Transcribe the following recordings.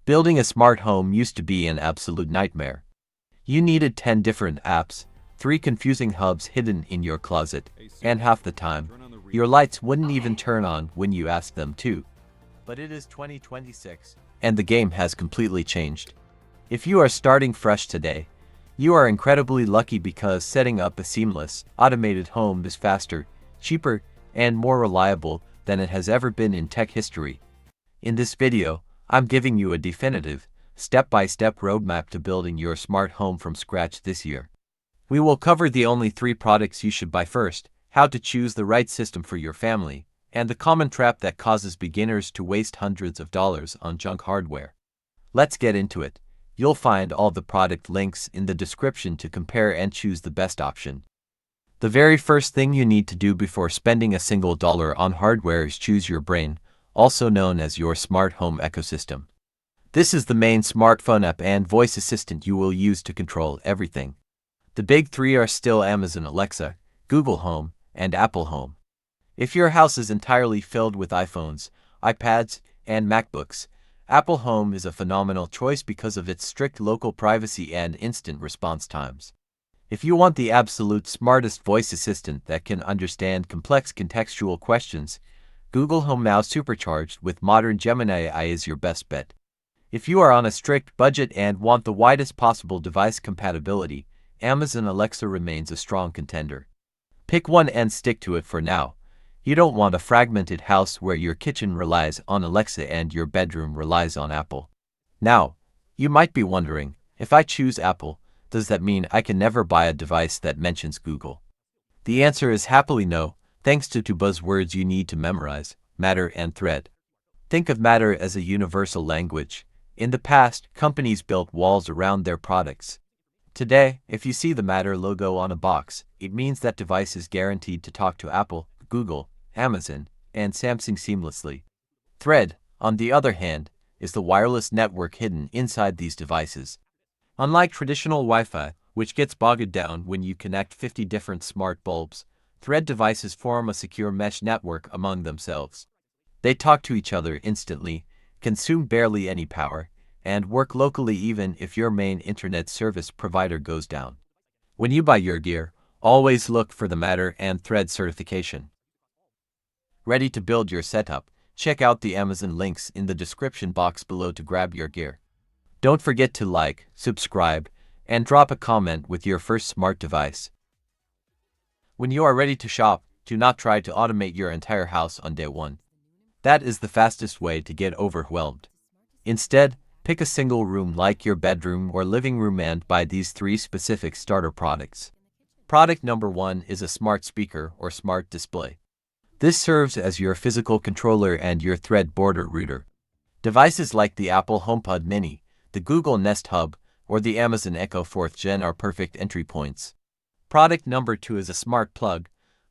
Building a smart home used to be an absolute nightmare. You needed 10 different apps, 3 confusing hubs hidden in your closet, and half the time, your lights wouldn't even turn on when you asked them to. But it is 2026, and the game has completely changed. If you are starting fresh today, you are incredibly lucky because setting up a seamless, automated home is faster, cheaper, and more reliable than it has ever been in tech history. In this video, I'm giving you a definitive, step-by-step roadmap to building your smart home from scratch this year. We will cover the only 3 products you should buy first, how to choose the right system for your family, and the common trap that causes beginners to waste hundreds of dollars on junk hardware. Let's get into it. You'll find all the product links in the description to compare and choose the best option. The very first thing you need to do before spending a single dollar on hardware is choose your brain, also known as your smart home ecosystem. This is the main smartphone app and voice assistant you will use to control everything. The big 3 are still Amazon Alexa, Google Home, and Apple Home. If your house is entirely filled with iPhones, iPads, and MacBooks, Apple Home is a phenomenal choice because of its strict local privacy and instant response times. If you want the absolute smartest voice assistant that can understand complex contextual questions, Google Home now supercharged with modern Gemini AI is your best bet. If you are on a strict budget and want the widest possible device compatibility, Amazon Alexa remains a strong contender. Pick one and stick to it for now. You don't want a fragmented house where your kitchen relies on Alexa and your bedroom relies on Apple. Now, you might be wondering, if I choose Apple, does that mean I can never buy a device that mentions Google? The answer is happily no, thanks to 2 buzzwords you need to memorize: Matter and Thread. Think of Matter as a universal language. In the past, companies built walls around their products. Today, if you see the Matter logo on a box, it means that device is guaranteed to talk to Apple, Google, Amazon, and Samsung seamlessly. Thread, on the other hand, is the wireless network hidden inside these devices. Unlike traditional Wi-Fi, which gets bogged down when you connect 50 different smart bulbs, Thread devices form a secure mesh network among themselves. They talk to each other instantly, consume barely any power, and work locally even if your main internet service provider goes down. When you buy your gear, always look for the Matter and Thread certification. Ready to build your setup? Check out the Amazon links in the description box below to grab your gear. Don't forget to like, subscribe, and drop a comment with your first smart device. When you are ready to shop, do not try to automate your entire house on day 1. That is the fastest way to get overwhelmed. Instead, pick a single room like your bedroom or living room and buy these 3 specific starter products. Product number 1 is a smart speaker or smart display. This serves as your physical controller and your Thread border router. Devices like the Apple HomePod Mini, the Google Nest Hub, or the Amazon Echo 4th Gen are perfect entry points. Product number 2 is a smart plug.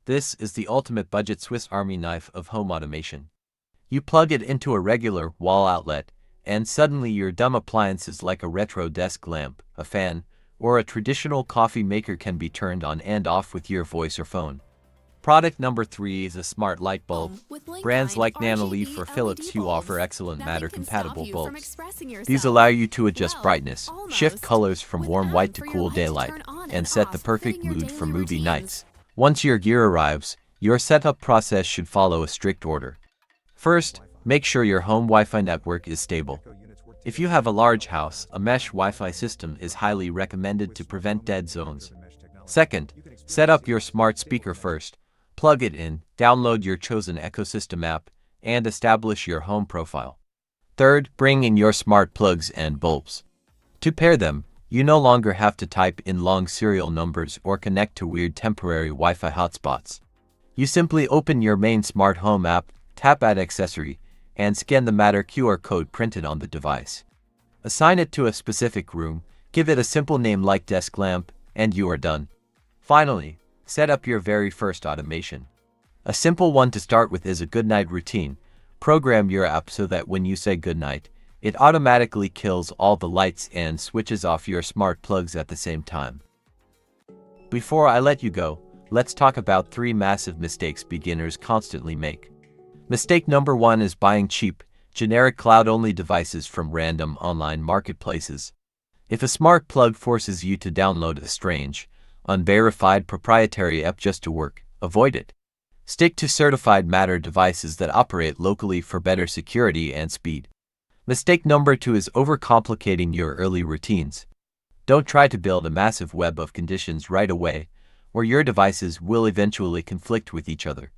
This is the ultimate budget Swiss Army knife of home automation. You plug it into a regular wall outlet, and suddenly your dumb appliances like a retro desk lamp, a fan, or a traditional coffee maker can be turned on and off with your voice or phone. Product number 3 is a smart light bulb. Brands like Nanoleaf or Philips Hue offer excellent Matter-compatible bulbs. These allow you to adjust brightness, shift colors from warm white to cool daylight, and set the perfect mood for movie nights. Once your gear arrives, your setup process should follow a strict order. First, make sure your home Wi-Fi network is stable. If you have a large house, a mesh Wi-Fi system is highly recommended to prevent dead zones. Second, set up your smart speaker first. Plug it in, download your chosen ecosystem app, and establish your home profile. Third, bring in your smart plugs and bulbs. To pair them, you no longer have to type in long serial numbers or connect to weird temporary Wi-Fi hotspots. You simply open your main smart home app, tap Add Accessory, and scan the Matter QR code printed on the device. Assign it to a specific room, give it a simple name like desk lamp, and you are done. Finally, set up your very first automation. A simple one to start with is a goodnight routine. Program your app so that when you say goodnight, it automatically kills all the lights and switches off your smart plugs at the same time. Before I let you go, let's talk about 3 massive mistakes beginners constantly make. Mistake number 1 is buying cheap, generic cloud-only devices from random online marketplaces. If a smart plug forces you to download a strange, unverified proprietary app just to work, avoid it. Stick to certified Matter devices that operate locally for better security and speed. Mistake number 2 is overcomplicating your early routines. Don't try to build a massive web of conditions right away, or your devices will eventually conflict with each other.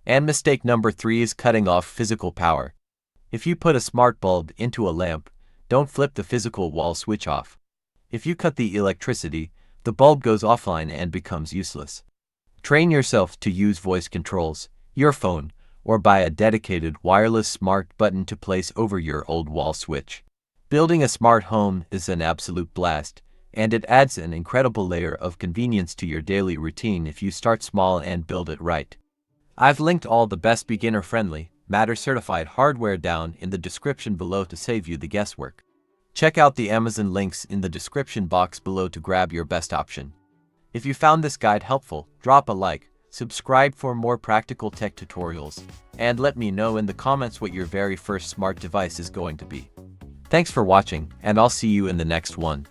And mistake number 3 is cutting off physical power. If you put a smart bulb into a lamp, don't flip the physical wall switch off. If you cut the electricity, the bulb goes offline and becomes useless. Train yourself to use voice controls, your phone, or buy a dedicated wireless smart button to place over your old wall switch. Building a smart home is an absolute blast, and it adds an incredible layer of convenience to your daily routine if you start small and build it right. I've linked all the best beginner-friendly, Matter-certified hardware down in the description below to save you the guesswork. Check out the Amazon links in the description box below to grab your best option. If you found this guide helpful, drop a like, subscribe for more practical tech tutorials, and let me know in the comments what your very first smart device is going to be. Thanks for watching, and I'll see you in the next one.